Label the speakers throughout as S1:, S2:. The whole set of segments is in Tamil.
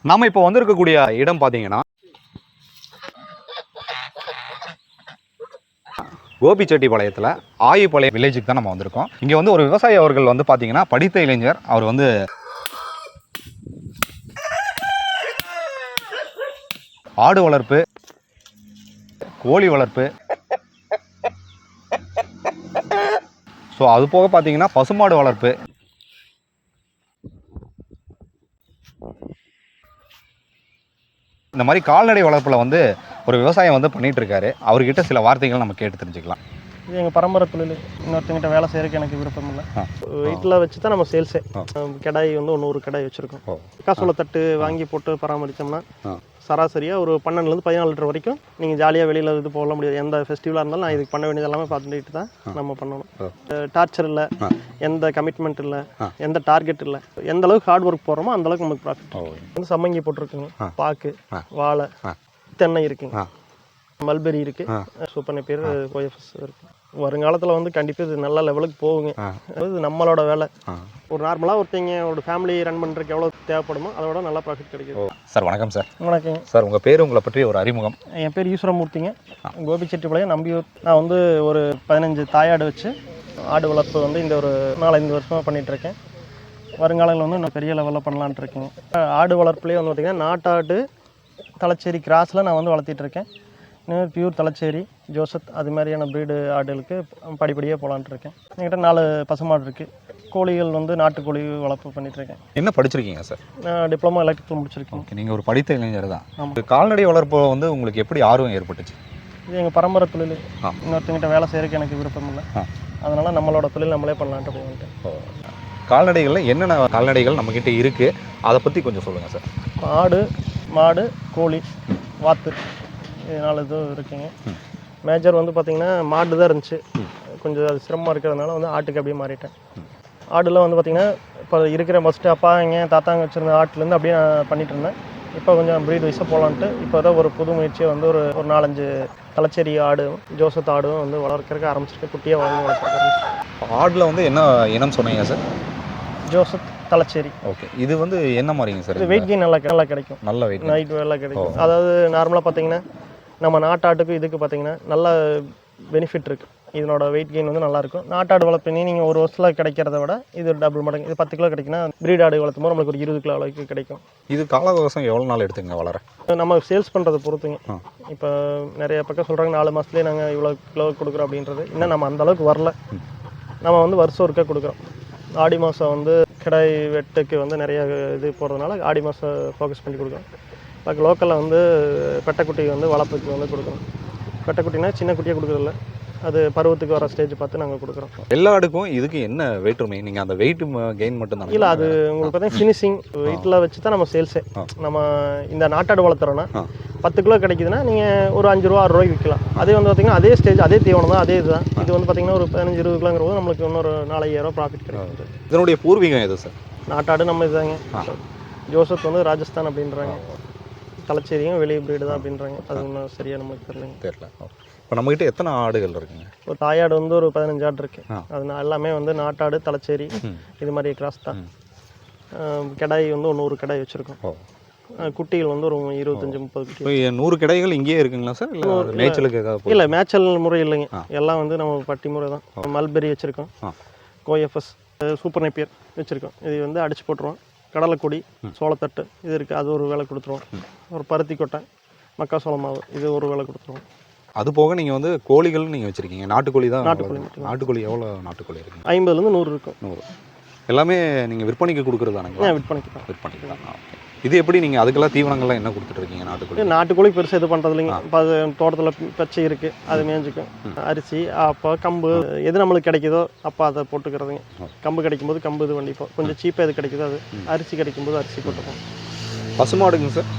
S1: நாம இப்போ வந்திருக்கக்கூடிய இடம் பார்த்தீங்கன்னா கோபிச்செட்டிப்பாளையத்தில் ஆயிப்பாளையம் வில்லேஜுக்கு தான் நம்ம வந்திருக்கோம். இங்கே வந்து ஒரு விவசாயி அவர்கள் வந்து பார்த்தீங்கன்னா படித்த இளைஞர். அவர் வந்து ஆடு வளர்ப்பு, கோழி வளர்ப்பு, ஸோ அது போக பார்த்தீங்கன்னா பசுமாடு வளர்ப்பு, இந்த மாதிரி கால்நடை வளர்ப்பில் வந்து ஒரு விவசாயம் வந்து பண்ணிட்டு இருக்காரு. அவர்கிட்ட சில வார்த்தைகள் நம்ம கேட்டு தெரிஞ்சுக்கலாம்.
S2: இது எங்கள் பரம்பரை தொழில். இன்னொருத்தங்கிட்ட வேலை செய்யறதுக்கு எனக்கு விருப்பம் இல்லை. வீட்டில் வச்சு தான் நம்ம சேல்ஸே. கிடாய் வந்து 100 கிடாய் வச்சுருக்கோம். காசோலை தட்டு வாங்கி போட்டு பராமரித்தோம்னா சராசரியாக ஒரு 12லேருந்து 14 லிட்டர் வரைக்கும் நீங்கள் ஜாலியாக வெளியில் இது போக முடியாது. எந்த ஃபெஸ்டிவலாக இருந்தாலும் நான் இதுக்கு பண்ண வேண்டியது எல்லாமே பார்த்துட்டு தான் நம்ம பண்ணணும். டார்ச்சர் இல்லை, எந்த கமிட்மெண்ட் இல்லை, எந்த டார்கெட் இல்லை. எந்த அளவுக்கு ஹார்ட் ஒர்க் போடுறோமோ அந்த அளவுக்கு நமக்கு ப்ராஃபிட். வந்து சம்மங்கி போட்டிருக்குங்க, பாக்கு, வாழை, தென்னை இருக்குங்க, மல்பெரி இருக்குது, சூப்பர் பேர் கோஎஃப்எஸ் இருக்குது. வருங்காலத்தில் வந்து கண்டிப்பாக இது நல்ல லெவலுக்கு போகுங்க. இது நம்மளோட வேலை. ஒரு நார்மலாக ஒருத்தங்க ஒரு ஃபேமிலி ரன் பண்ணுறதுக்கு எவ்வளோ தேவைப்படுமோ அதோட நல்லா ப்ராஃபிட் கிடைக்குது.
S1: சார் வணக்கம் சார்.
S2: வணக்கம்
S1: சார். உங்கள் பேர், உங்களை பற்றி ஒரு அறிமுகம்.
S2: என் பேர் ஈஸ்வரமூர்த்திங்க, கோபிச்செட்டிப்பாளையம் நம்பியூர். நான் வந்து ஒரு 15 தாயாடு வச்சு ஆடு வளர்ப்பு வந்து இந்த ஒரு 4-5 வருஷமாக பண்ணிகிட்ருக்கேன். வருங்காலங்களில் வந்து இன்னும் பெரிய லெவலில் பண்ணலான்ட்டு இருக்கேங்க. ஆடு வளர்ப்புலேயே வந்து பார்த்திங்கன்னா நாட்டாடு, தலைச்சேரி கிராஸில் நான் வந்து வளர்த்திட்ருக்கேன். இன்னும் பியூர் தலைச்சேரி, ஜோசத் அது மாதிரியான ப்ரீடு ஆடுகளுக்கு படிப்படியாக போகலான்ட்டு இருக்கேன். என்கிட்ட 4 பசுமாடு இருக்குது. கோழிகள் வந்து நாட்டுக்கோழி வளர்ப்பு பண்ணிகிட்ருக்கேன்.
S1: என்ன படிச்சிருக்கீங்க சார்?
S2: நான் டிப்ளமோ எலக்ட்ரிக்கல் முடிச்சிருக்கேன்.
S1: ஓகே, நீங்கள் ஒரு படித்த இளைஞர் தான். கால்நடை வளர்ப்பு வந்து உங்களுக்கு எப்படி ஆர்வம் ஏற்பட்டுச்சு?
S2: இது எங்கள் பரம்பரை தொழில். இன்னொருத்தங்கிட்ட வேலை செய்யறதுக்கு எனக்கு விருப்பம் இல்லை. அதனால் நம்மளோட தொழில் நம்மளே பண்ணலான்ட்டு போயிட்டேன்.
S1: கால்நடைகளில் என்னென்ன கால்நடைகள் நம்மக்கிட்ட இருக்குது அதை பற்றி கொஞ்சம் சொல்லுங்கள் சார்.
S2: ஆடு, மாடு, கோழி, வாத்து, இது 4 இது இருக்குங்க. மேஜர் வந்து பார்த்திங்கன்னா மாடு தான் இருந்துச்சு. கொஞ்சம் அது சிரமமாக இருக்கிறதுனால வந்து ஆட்டுக்கு அப்படியே மாறிட்டேன். ஆடுலாம் வந்து பார்த்திங்கன்னா இப்போ இருக்கிற ஃபஸ்ட்டு அப்பாங்க தாத்தாங்க வச்சுருந்த ஆட்டுலேருந்து அப்படியே நான் பண்ணிகிட்டு இருந்தேன். இப்போ கொஞ்சம் ப்ரீட் வைஸாக போகலான்ட்டு இப்போ தான் ஒரு புது முயற்சியை வந்து ஒரு 4-5 தலைச்சேரி ஆடும் ஜோசத் ஆடும் வந்து வளர்க்குறதுக்கு ஆரம்பிச்சிருக்கு. குட்டியாக வாங்கி வளர்க்குறேன்.
S1: ஆடில் வந்து என்ன இனம் சொன்னீங்க சார்?
S2: ஜோசத், தலைச்சேரி.
S1: ஓகே, இது வந்து என்ன மாதிரிங்க சார்?
S2: இது வெயிட் கெயின் நல்லா கிடைக்கும்.
S1: நல்ல வெயிட்
S2: நல்லா கிடைக்கும். அதாவது நார்மலாக பார்த்தீங்கன்னா நம்ம நாட்டாட்டுக்கு இதுக்கு பார்த்தீங்கன்னா நல்ல பெனிஃபிட் இருக்குது. இதனோட வெயிட் கெயின் வந்து நல்லாயிருக்கும். நாட்டாடு வளர்ப்பினி நீங்கள் ஒரு வருஷத்தில் கிடைக்கிறத விட இது டபுள் மடங்கு. இது 10 கிலோ கிடைக்குன்னா பிரீட் ஆடு வளர்த்தும் போது நம்மளுக்கு ஒரு 20 கிலோ அளவுக்கு கிடைக்கும்.
S1: இது கால அவகாசம் எவ்வளோ நாள் எடுத்துங்க வளர?
S2: நம்ம சேல்ஸ் பண்ணுறதை பொறுத்துங்க. இப்போ நிறைய பக்கம் சொல்கிறாங்க 4 மாதத்துலேயே நாங்கள் இவ்வளோ கிலோ கொடுக்குறோம் அப்படின்றது. இன்னும் நம்ம அந்த அளவுக்கு வரல. நம்ம வந்து வருஷம் ஒருக்கா கொடுக்குறோம். ஆடி மாதம் வந்து கிடாய் வெட்டுக்கு வந்து நிறைய இது போகிறதுனால ஆடி மாதம் ஃபோக்கஸ் பண்ணி கொடுக்குறோம். இப்போ லோக்கலில் வந்து பெட்டைக்குட்டி வந்து வளர்ப்புக்கு வந்து கொடுக்குறோம். பெட்டைக்குட்டினா சின்ன குட்டியாக கொடுக்குறதில்ல, அது பருவத்துக்கு வர ஸ்டேஜ் பார்த்து நாங்கள் கொடுக்குறோம்.
S1: எல்லா ஆடுக்கும் இதுக்கு என்ன வெயிட்டுமே? நீங்கள் அந்த வெயிட் கெயின் மட்டும் தான்
S2: இல்லை, அது உங்களுக்கு பார்த்தீங்கன்னா ஃபினிஷிங் வெயிட்டில் வச்சு தான் நம்ம சேல்ஸே. நம்ம இந்த நாட்டாடு வளர்த்துறோன்னா 10 கிலோ கிடைக்குதுன்னா நீங்கள் ஒரு 5 ரூபா 6 ரூபாய்க்கு விற்கலாம். அதே வந்து பார்த்திங்கன்னா அதே ஸ்டேஜ் அதே தீவனம் தான், அதே இதுதான். இது வந்து பார்த்திங்கன்னா ஒரு 15-20 கிலோங்கிற போது நம்மளுக்கு இன்னொரு 4-5 ப்ராஃபிட் கிடைக்கும்.
S1: இதனுடைய பூர்வீகம் எது சார்?
S2: நாட்டாடு நம்ம இதுதாங்க. ஜோசப் வந்து ராஜஸ்தான் அப்படின்றாங்க, தலைச்சேரியும் வெளியே பிரீடு தான் அப்படின்றாங்க. அது ஒன்றும் சரியாக நம்மளுக்கு தெரியல.
S1: இப்போ நம்மகிட்ட எத்தனை ஆடுகள் இருக்குங்க?
S2: ஒரு தாயாடு வந்து ஒரு 15 ஆடு இருக்குது. அது எல்லாமே வந்து நாட்டாடு, தலைச்சேரி இது மாதிரி கிராஸ் தான். கிடாய் வந்து 100 கிடாய் வச்சுருக்கோம். குட்டிகள் வந்து ஒரு 25-30 குட்டி.
S1: 100 கிடாய்கள் இங்கேயே இருக்குங்களா சார்? இல்லை மேய்ச்சலுக்கு?
S2: இல்லை, மேய்ச்சல் முறை இல்லைங்க. எல்லாம் வந்து நம்ம பட்டி முறை தான். மல்பெரி வச்சுருக்கோம், கோஎஃப்எஸ், சூப்பர் நேப்பியர் வச்சுருக்கோம். இது வந்து அடிச்சு போட்டுருவோம். கடலைக்கொடி, சோளத்தட்டு இது இருக்குது, அது ஒரு வேலை கொடுத்துருவோம். ஒரு பருத்தி கொட்டை, மக்காசோள மாவு இது ஒரு வேலை கொடுத்துருவோம்.
S1: அது போக நீங்கள் வந்து கோழிகள் நீங்கள் வச்சுருக்கீங்க. நாட்டுக்கோழி தான்? நாட்டுக்கோழி எவ்வளோ நாட்டுக்கோழி இருக்குது?
S2: 50லேருந்து 100 இருக்கும்.
S1: 100 எல்லாமே நீங்கள் விற்பனைக்கு கொடுக்குறது தானே? விற்பனைக்கு தான். இது எப்படி நீங்கள் அதுக்கெல்லாம் தீவனங்கள்லாம் என்ன கொடுத்துட்ருக்கீங்க?
S2: நாட்டுக்கோழி பெருசாக இது பண்ணுறது இல்லைங்க. இப்போ அது தோட்டத்தில் பச்சை இருக்குது, அது மேய்ஞ்சிக்கும். அரிசி, அப்போ கம்பு எது நம்மளுக்கு கிடைக்குதோ அப்போ அதை போட்டுக்கிறதுங்க. கம்பு கிடைக்கும்போது கம்பு இது பண்ணிப்போம். கொஞ்சம் சீப்பாக எது கிடைக்குதோ அது. அரிசி கிடைக்கும்போது அரிசி போட்டுப்போம்.
S1: பசுமாடுங்க சார்?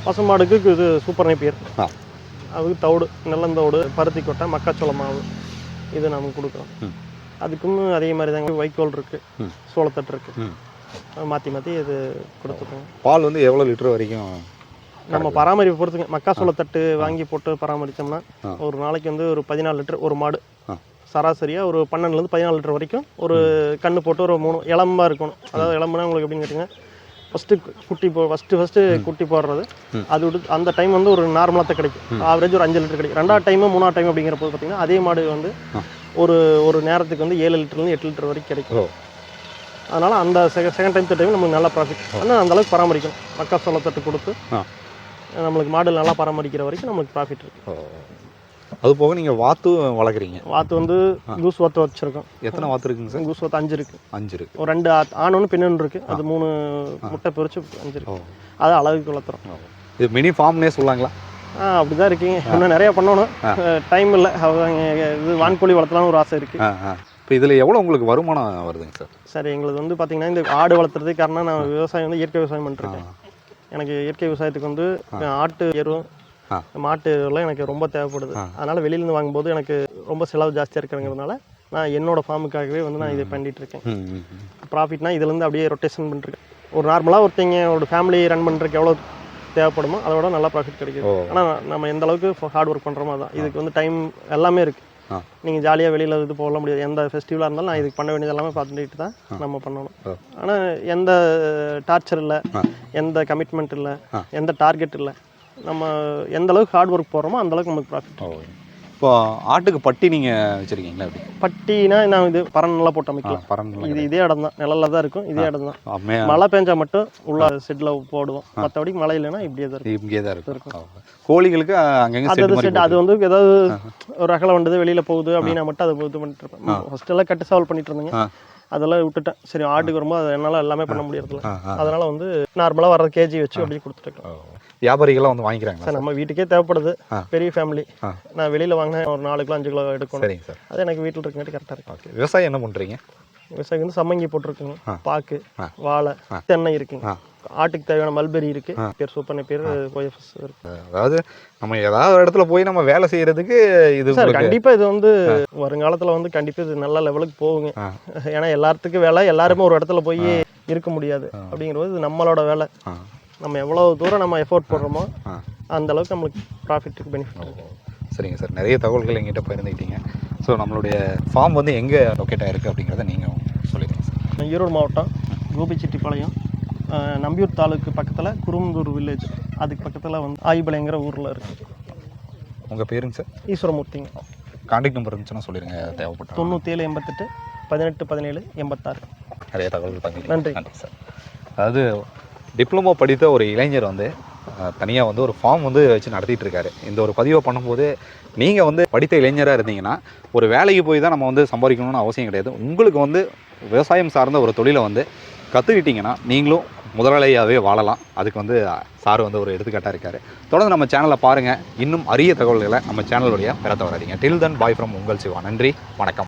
S2: பசுமாடுக்கு இது சூப்பர் நேப்பியர், அதுக்கு தவிடு, நெல்லந்தோடு, பருத்தி கொட்டை, மக்காச்சோள மாவு இது நமக்கு கொடுக்குறோம். அதுக்கும் அதே மாதிரி தாங்க. வைக்கோல் இருக்குது, சோளத்தட்டு இருக்குது, மாற்றி மாற்றி இது கொடுத்துருக்கோங்க.
S1: பால் வந்து எவ்வளோ லிட்டர் வரைக்கும்?
S2: நம்ம பராமரிப்பு பொறுத்துங்க. மக்காசோள தட்டு வாங்கி போட்டு பராமரித்தோம்னா ஒரு நாளைக்கு வந்து ஒரு 14 லிட்டர் ஒரு மாடு. சராசரியாக ஒரு 12லேருந்து 14 லிட்டர் வரைக்கும் ஒரு கன்று போட்டு ஒரு 3 இளம்பாக இருக்கணும். அதாவது இளம்புனா உங்களுக்கு எப்படின்னு கேட்டிங்கன்னா ஃபஸ்ட்டு குட்டி போடுறது அது விட்டு அந்த டைம் வந்து ஒரு நார்மலாக தான் கிடைக்கும். ஆவரேஜ் ஒரு 5 லிட்டர் கிடைக்கும். 2வது டைமு 3வது டைம் அப்படிங்கிறப்போ பார்த்தீங்கன்னா அதே மாடு வந்து ஒரு நேரத்துக்கு வந்து 7 லிட்டர்லேருந்து 8 லிட்டர் வரைக்கும் கிடைக்கும். அதனால் அந்த செகண்ட் டைம் டைம் நமக்கு நல்லா ப்ராஃபிட். ஆனால் அந்தளவுக்கு பராமரிக்கணும். மக்காசோளத்தட்டு கொடுத்து நம்மளுக்கு மாடு நல்லா பராமரிக்கிற வரைக்கும் நம்மளுக்கு ப்ராஃபிட் இருக்குது.
S1: அது போக நீங்கள் வாத்து வளர்க்குறீங்க.
S2: வாத்து வந்து கூஸ் வாத்து வச்சுருக்கோம்.
S1: எத்தனை வாத்து இருக்குங்க சார்?
S2: கூஸ் வாத்து 5 இருக்குது.
S1: 5 இருக்குது.
S2: ஒரு 2 ஆண் ஒன்று பெண் ஒன்று இருக்குது. அது 3 முட்டை பொரிச்சு 5 இருக்குது. அது அழகுக்கு வளர்த்துறோம்.
S1: இது மினி ஃபார்ம்னே சொல்லலாங்களா?
S2: அப்படி தான் இருக்கீங்க. இன்னும் நிறையா பண்ணணும். டைம் இல்லை. இது வான்கோழி வளர்த்தலாம்னு ஒரு ஆசை இருக்குது.
S1: இப்போ இதில் எவ்வளோ உங்களுக்கு வருமானம் வருதுங்க சார்?
S2: சார் எங்களுக்கு வந்து பார்த்தீங்கன்னா இந்த ஆடு வளர்த்துறதுக்கு காரணம் நான் விவசாயம் வந்து இயற்கை விவசாயம் பண்ணிட்டுருக்கேன். எனக்கு இயற்கை விவசாயத்துக்கு வந்து ஆட்டு எருவும் மாட்டு எருவெல்லாம் எனக்கு ரொம்ப தேவைப்படுது. அதனால் வெளியிலேருந்து வாங்கும்போது எனக்கு ரொம்ப செலவு ஜாஸ்தியாக இருக்கிறதுனால நான் என்னோடய ஃபார்முக்காகவே வந்து நான் இதை பண்ணிகிட்டு இருக்கேன். ப்ராஃபிட்னா இதுலேருந்து அப்படியே ரொட்டேஷன் பண்ணிருக்கேன். ஒரு நார்மலாக ஒரு ஃபேமிலி ரன் பண்ணுறதுக்கு எவ்வளோ தேவைப்படுமோ அதை விட நல்லா ப்ராஃபிட் கிடைக்குது. ஆனால் நம்ம எந்த அளவுக்கு ஹார்ட் ஒர்க் பண்ணுறோமோ அதான். இதுக்கு வந்து டைம் எல்லாமே இருக்குது. நீங்கள் ஜாலியாக வெளியில் இது போகலாம் முடியாது. எந்த ஃபெஸ்டிவலாக இருந்தாலும் நான் இதுக்கு பண்ண வேண்டியது எல்லாமே பார்த்துட்டு தான் நம்ம பண்ணணும். ஆனால் எந்த டார்ச்சர் இல்லை, எந்த கமிட்மெண்ட் இல்லை, எந்த டார்கெட் இல்லை. நம்ம எந்த அளவுக்கு ஹார்ட் ஒர்க் போடுறோமோ அந்தளவுக்கு நமக்கு ப்ராஃபிட்.
S1: இப்போ ஆட்டுக்கு பட்டி நீங்கள் வச்சுருக்கீங்களா? எப்படி
S2: பட்டினா நான் இது பறன் நல்லா போட்டு அமைக்கலாம். இது இதே இடம் தான், நிழலில் தான் இருக்கும். இதே இடம் தான். மழை பெஞ்சா மட்டும் உள்ள செட்டில் போடுவோம். மற்றபடி மழை இல்லைன்னா இப்படியே தான் இருக்கும்.
S1: இப்படியே தான் இருக்கும். கோழிகளுக்கு அங்கங்கே
S2: அது வந்து ஏதாவது ஒரு அகலை வந்தது வெளியில் போகுது அப்படின்னா மட்டும் அதை இது பண்ணிட்டு இருப்பேன். ஃபஸ்ட்டெல்லாம் கட்டு சாவல் பண்ணிட்டு இருந்தேங்க. அதெல்லாம் விட்டுட்டேன். சரி, ஆட்டுக்கு வரும்போது அதை என்னால் எல்லாமே பண்ண முடியறதில்ல. அதனால் வந்து நார்மலாக வர கேஜி வச்சு அப்படியே கொடுத்துருக்கேன்.
S1: வியாபாரிகள்லாம் வந்து வாங்கிக்கிறாங்க
S2: சார். நம்ம வீட்டுக்கே தேவைப்படுது. பெரிய ஃபேமிலி. நான் வெளியில் வாங்கினேன் ஒரு 4 கிலோ 5 கிலோ எடுக்கணும்.
S1: சரிங்க சார்.
S2: அது எனக்கு வீட்டில் இருக்காட்டி கரெக்டாக இருக்கு.
S1: ஓகே. விவசாயம் என்ன பண்ணுறீங்க?
S2: விவசாயம் வந்து சம்மங்கி போட்டிருக்குங்க, பாக்கு, வாழை, தென்னை இருக்குங்க. ஆட்டுக்கு தேவையான மல்பெரி இருக்கு. பேர் சூப்பர் பேர் OFS இருக்கு.
S1: அதாவது நம்ம ஏதாவது ஒரு இடத்துல போய் நம்ம வேலை செய்யறதுக்கு இது
S2: சார் கண்டிப்பாக இது வந்து வருங்காலத்தில் வந்து கண்டிப்பாக இது நல்ல லெவலுக்கு போகுங்க. ஏன்னா எல்லாத்துக்கும் வேலை, எல்லாருமே ஒரு இடத்துல போய் இருக்க முடியாது. அப்படிங்கிறது இது நம்மளோட வேலை. நம்ம எவ்வளோ தூரம் நம்ம எஃபோர்ட் போடுறோமோ அந்த அளவுக்கு நம்மளுக்கு ப்ராஃபிட்டுக்கு பெனிஃபிட்.
S1: சரிங்க சார். நிறைய தகவல்கள் எங்கிட்ட பகிர்ந்துக்கிட்டீங்க. ஸோ நம்மளுடைய ஃபார்ம் வந்து எங்கே லொக்கேட் ஆகிருக்கு அப்படிங்கிறத நீங்கள் சொல்லிடுங்க சார்.
S2: ஈரோடு மாவட்டம் கோபிச்செட்டிப்பாளையம், நம்பியூர் தாலுக்கு பக்கத்தில் குரும்பூர் வில்லேஜ், அதுக்கு பக்கத்தில் வந்து ஆயிபாளையங்கிற ஊரில் இருக்குது.
S1: உங்கள் பேருங்க சார்?
S2: ஈஸ்வரமூர்த்திங்க.
S1: கான்டாக்ட் நம்பர் இருந்துச்சுன்னா சொல்லிடுங்க தேவைப்பட்ட.
S2: 97 88 18 17 86.
S1: நிறைய தகவல்கள் பகிர்ந்து.
S2: நன்றி.
S1: நன்றி சார். அதாவது டிப்ளமோ படித்த ஒரு இளைஞர் வந்து தனியாக வந்து ஒரு ஃபார்ம் வந்து வச்சு நடத்திட்டு இருக்காரு. இந்த ஒரு பதிவை பண்ணும்போது நீங்கள் வந்து படித்த இளைஞராக இருந்தீங்கன்னா ஒரு வேலைக்கு போய் தான் நம்ம வந்து சம்பாதிக்கணும்னு அவசியம் கிடையாது. உங்களுக்கு வந்து விவசாயம் சார்ந்த ஒரு தொழிலை வந்து கற்றுக்கிட்டிங்கன்னா நீங்களும் முதலாளியாகவே வாழலாம். அதுக்கு வந்து சார் வந்து ஒரு எடுத்துக்காட்டாக இருக்கார். தொடர்ந்து நம்ம சேனலை பாருங்கள். இன்னும் அரிய தகவல்களை நம்ம சேனல் வழியாக பெற தவறாதீங்க. டில் தென் பாய் ஃப்ரம் உங்கள் சிவா. நன்றி, வணக்கம்.